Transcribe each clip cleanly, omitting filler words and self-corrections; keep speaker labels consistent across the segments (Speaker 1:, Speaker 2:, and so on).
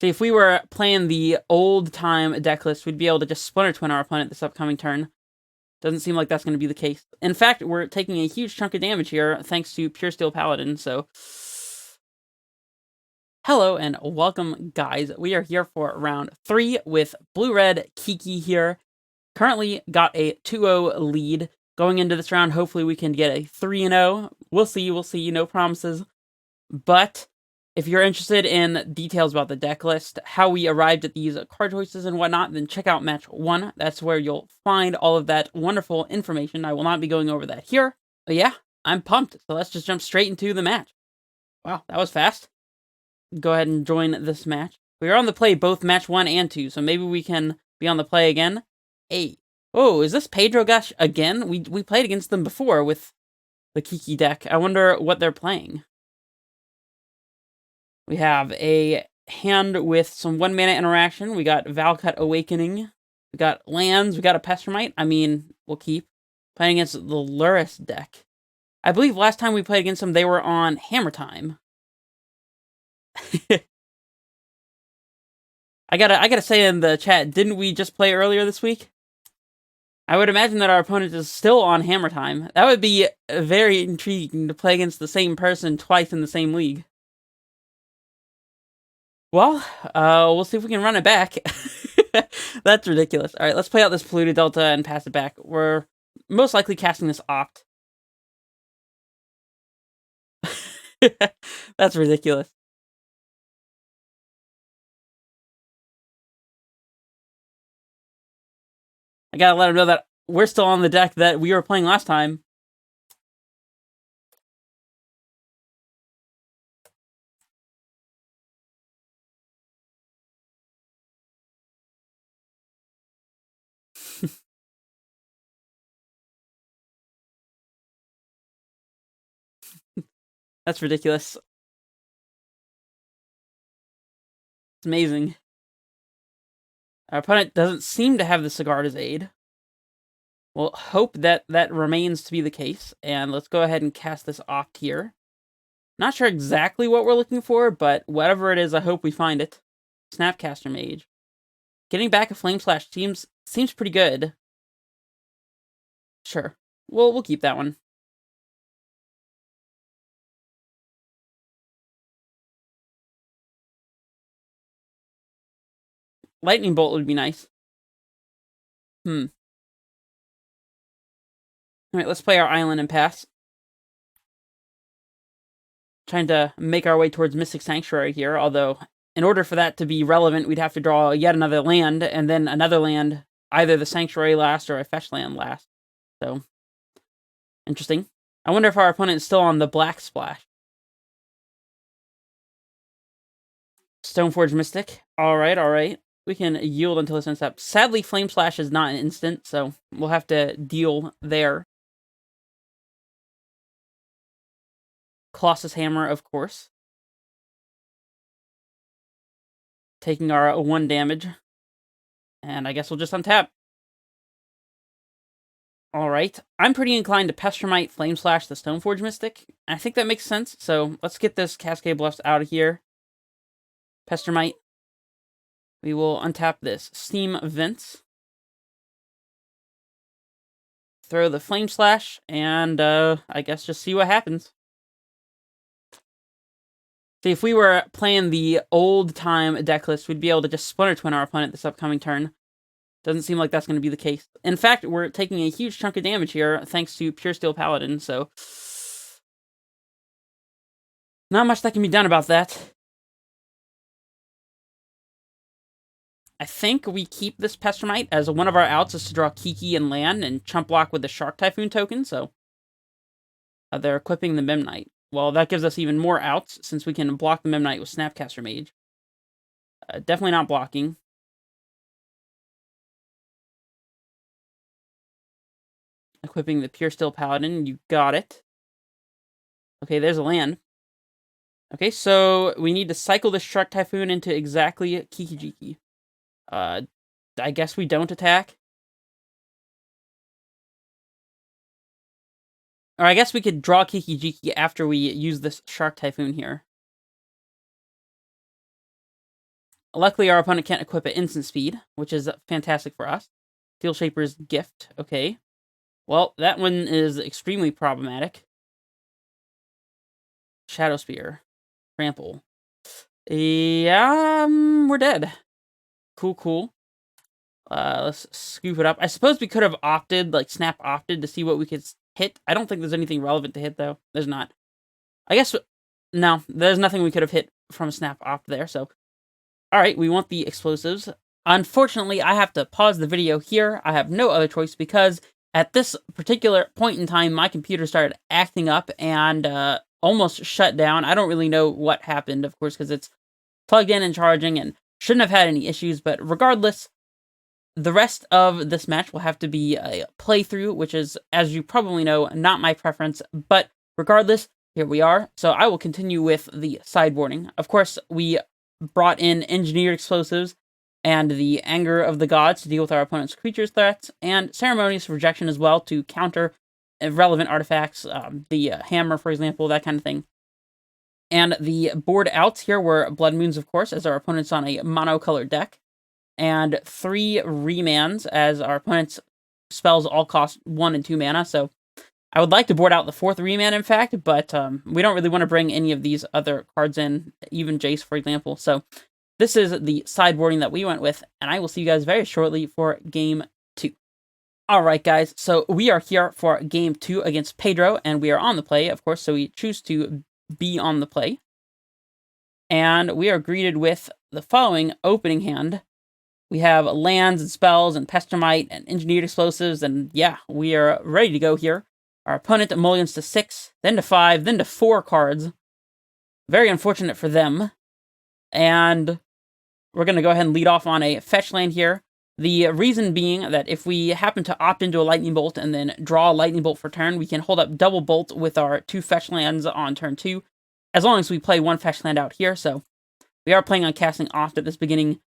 Speaker 1: See, if we were playing the old-time deck list, we'd be able to just Splinter Twin our opponent this upcoming turn. Doesn't seem like that's going to be the case. In fact, we're taking a huge chunk of damage here, thanks to Pure Steel Paladin, so... Hello and welcome, guys. We are here for round 3 with Blue-Red Kiki here. Currently got a 2-0 lead. Going into this round, hopefully we can get a 3-0. We'll see, no promises. But if you're interested in details about the deck list, how we arrived at these card choices and whatnot, then check out match 1. That's where you'll find all of that wonderful information. I will not be going over that here. But yeah, I'm pumped. So let's just jump straight into the match. Wow, that was fast. Go ahead and join this match. We are on the play both match 1 and 2, so maybe we can be on the play again. Hey. Oh, is this pedrogush again? We played against them before with the Kiki deck. I wonder what they're playing. We have a hand with some 1-mana interaction. We got Valcut Awakening. We got lands. We got a Pestermite. I mean, we'll keep playing against the Luris deck. I believe last time we played against them, they were on Hammer Time. I gotta say in the chat, didn't we just play earlier this week? I would imagine that our opponent is still on Hammer Time. That would be very intriguing to play against the same person twice in the same league. Well, we'll see if we can run it back. That's ridiculous. Alright, let's play out this Polluted Delta and pass it back. We're most likely casting this Opt. That's ridiculous. I gotta let him know that we're still on the deck that we were playing last time. That's ridiculous. It's amazing. Our opponent doesn't seem to have the Sigarda's Aid. We'll hope that that remains to be the case, and let's go ahead and cast this Opt here. Not sure exactly what we're looking for, but whatever it is, I hope we find it. Snapcaster Mage. Getting back a Flame Slash seems pretty good. Sure. We'll keep that one. Lightning Bolt would be nice. Alright, let's play our island and pass. Trying to make our way towards Mystic Sanctuary here, although in order for that to be relevant, we'd have to draw yet another land, and then another land, either the Sanctuary last or a fetch land last. So, interesting. I wonder if our opponent is still on the Black Splash. Stoneforge Mystic. Alright. We can yield until this ends up. Sadly, Flame Slash is not an instant, so we'll have to deal there. Colossus Hammer, of course. Taking our 1 damage. And I guess we'll just untap. Alright. I'm pretty inclined to Pestermite Flame Slash the Stoneforge Mystic. I think that makes sense, so let's get this Cascade Bluffs out of here. Pestermite. We will untap this Steam Vents. Throw the Flame Slash, and I guess just see what happens. See, if we were playing the old-time deck list, we'd be able to just Splinter Twin our opponent this upcoming turn. Doesn't seem like that's going to be the case. In fact, we're taking a huge chunk of damage here, thanks to Pure Steel Paladin, so... not much that can be done about that. I think we keep this Pestermite, as one of our outs is to draw Kiki and land, and chump block with the Shark Typhoon token, so... they're equipping the Memnite. Well, that gives us even more outs, since we can block the Memnite with Snapcaster Mage. Definitely not blocking. Equipping the Pure Steel Paladin, you got it. Okay, there's a land. Okay, so we need to cycle the Shark Typhoon into exactly Kiki. I guess we don't attack. Or I guess we could draw Kiki after we use this Shark Typhoon here. Luckily, our opponent can't equip at instant speed, which is fantastic for us. Steel Shaper's Gift, okay. Well, that one is extremely problematic. Shadow Spear. Trample. Yeah, we're dead. Cool. Let's scoop it up. I suppose we could have opted, like, snap opted to see what we could hit. I don't think there's anything relevant to hit, though. There's not. I guess, no, there's nothing we could have hit from a snap opt there, so. Alright, we want the explosives. Unfortunately, I have to pause the video here. I have no other choice because at this particular point in time, my computer started acting up and almost shut down. I don't really know what happened, of course, because it's plugged in and charging and shouldn't have had any issues, but regardless, the rest of this match will have to be a playthrough, which is, as you probably know, not my preference, but regardless, here we are. So I will continue with the sideboarding. Of course, we brought in engineered explosives and the anger of the gods to deal with our opponent's creatures threats, and ceremonious rejection as well to counter irrelevant artifacts, the hammer, for example, that kind of thing. And the board outs here were Blood Moons, of course, as our opponent's on a monocolored deck, and 3 remands as our opponent's spells all cost 1 and 2 mana, so I would like to board out the 4th remand, in fact, but we don't really want to bring any of these other cards in, even Jace, for example. So this is the sideboarding that we went with, and I will see you guys very shortly for Game 2. Alright, guys, so we are here for Game 2 against Pedro, and we are on the play, of course, so we choose to be on the play. And we are greeted with the following opening hand. We have lands and spells and Pestermite and engineered explosives, and yeah, we are ready to go here. Our opponent mulligans to 6, then to 5, then to 4 cards. Very unfortunate for them. And we're going to go ahead and lead off on a fetch land here. The reason being that if we happen to opt into a Lightning Bolt and then draw a Lightning Bolt for turn, we can hold up double Bolt with our 2 fetch lands on turn 2, as long as we play 1 fetch land out here. So we are planning on casting off at this beginning,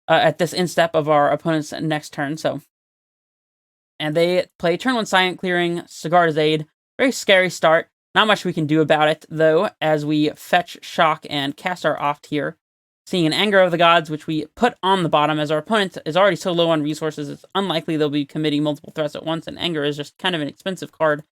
Speaker 1: at this instep of our opponent's next turn. So, and they play turn 1 Silent Clearing, Sigarda's Aid. Very scary start. Not much we can do about it, though, as we fetch, shock, and cast our oft here. Seeing an Anger of the Gods, which we put on the bottom, as our opponent is already so low on resources, it's unlikely they'll be committing multiple threats at once, and Anger is just kind of an expensive card.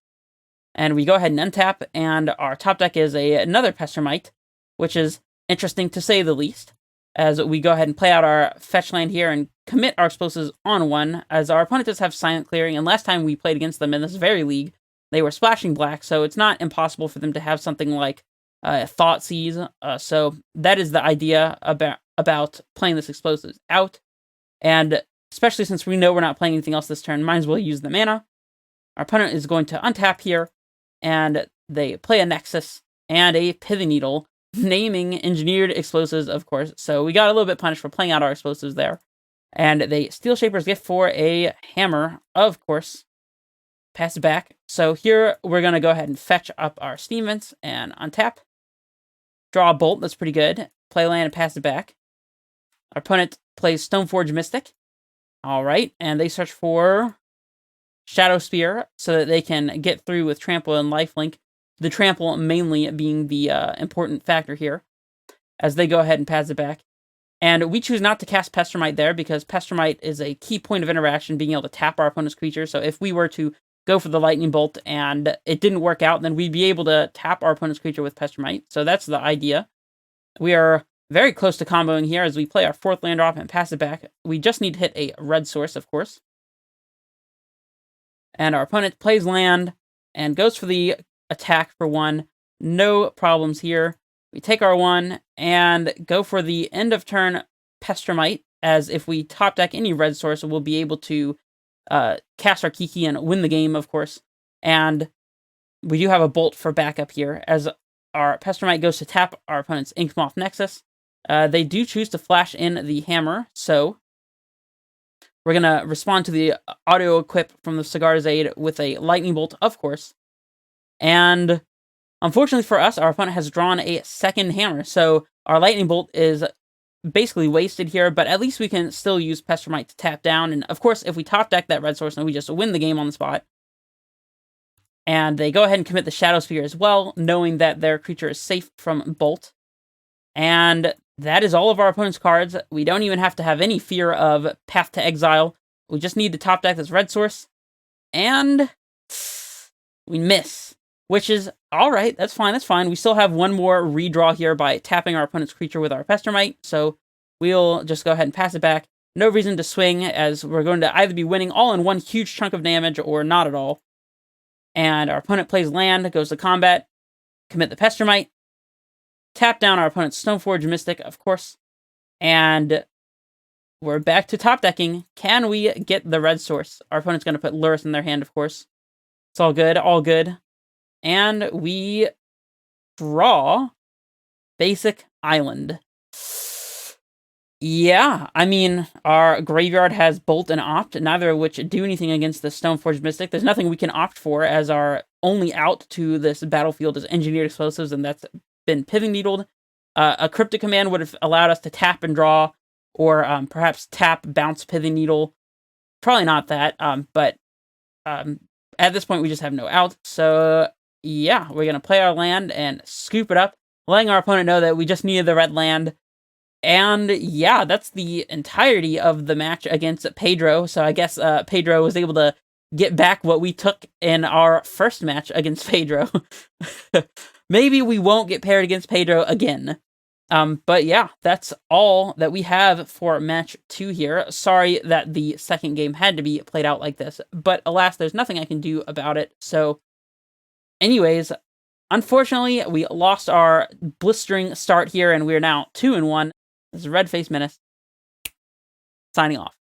Speaker 1: And we go ahead and untap, and our top deck is another Pestermite, which is interesting to say the least, as we go ahead and play out our fetch land here and commit our explosives on 1, as our opponent does have Silent Clearing, and last time we played against them in this very league, they were splashing black, so it's not impossible for them to have something like Thoughtseize. So that is the idea about playing this explosives out, and especially since we know we're not playing anything else this turn, might as well use the mana. Our opponent is going to untap here, and they play a Nexus and a Pithing Needle, naming engineered explosives, of course. So we got a little bit punished for playing out our explosives there. And they Steel Shaper's Gift for a hammer, of course. Pass it back. So here we're going to go ahead and fetch up our Steam Vents and untap. Draw a Bolt, that's pretty good. Play land and pass it back. Our opponent plays Stoneforge Mystic. Alright, and they search for Shadow Spear so that they can get through with Trample and Lifelink. The Trample mainly being the important factor here, as they go ahead and pass it back. And we choose not to cast Pestermite there, because Pestermite is a key point of interaction, being able to tap our opponent's creature. So if we were to go for the Lightning Bolt and it didn't work out, then we'd be able to tap our opponent's creature with Pestermite. So that's the idea. We are very close to comboing here as we play our 4th land drop and pass it back. We just need to hit a red source, of course. And our opponent plays land and goes for the attack for 1. No problems here. We take our 1 and go for the end of turn Pestermite, as if we top deck any red source, we'll be able to cast our Kiki and win the game, of course. And we do have a Bolt for backup here, as our Pestermite goes to tap our opponent's Inkmoth Nexus. They do choose to flash in the hammer, so we're going to respond to the auto equip from the Sigarda's Aid with a Lightning Bolt, of course. And unfortunately for us, our opponent has drawn a 2nd hammer, so our Lightning Bolt is basically wasted here, but at least we can still use Pestermite to tap down. And of course, if we top deck that red source, then we just win the game on the spot. And they go ahead and commit the Shadow Spear as well, knowing that their creature is safe from Bolt. And that is all of our opponent's cards. We don't even have to have any fear of Path to Exile. We just need to top deck this red source. And we miss. Which is alright, that's fine, that's fine. We still have one more redraw here by tapping our opponent's creature with our Pestermite, so we'll just go ahead and pass it back. No reason to swing, as we're going to either be winning all in one huge chunk of damage or not at all. And our opponent plays land, goes to combat, commit the Pestermite, tap down our opponent's Stoneforge Mystic, of course, and we're back to top decking. Can we get the red source? Our opponent's going to put Lurrus in their hand, of course. It's all good, all good. And we draw Basic Island. Yeah, I mean, our graveyard has Bolt and Opt, neither of which do anything against the Stoneforge Mystic. There's nothing we can opt for, as our only out to this battlefield is Engineered Explosives, and that's been Pithing Needled. A Cryptic Command would have allowed us to tap and draw, or perhaps tap, bounce Pithing Needle. Probably not that, but at this point we just have no out, so yeah, we're going to play our land and scoop it up, letting our opponent know that we just needed the red land. And yeah, that's the entirety of the match against Pedro. So I guess Pedro was able to get back what we took in our first match against Pedro. Maybe we won't get paired against Pedro again. But yeah, that's all that we have for match 2 here. Sorry that the second game had to be played out like this, but alas, there's nothing I can do about it. So anyways, unfortunately, we lost our blistering start here, and we're now 2-1. This is Red Face Menace, signing off.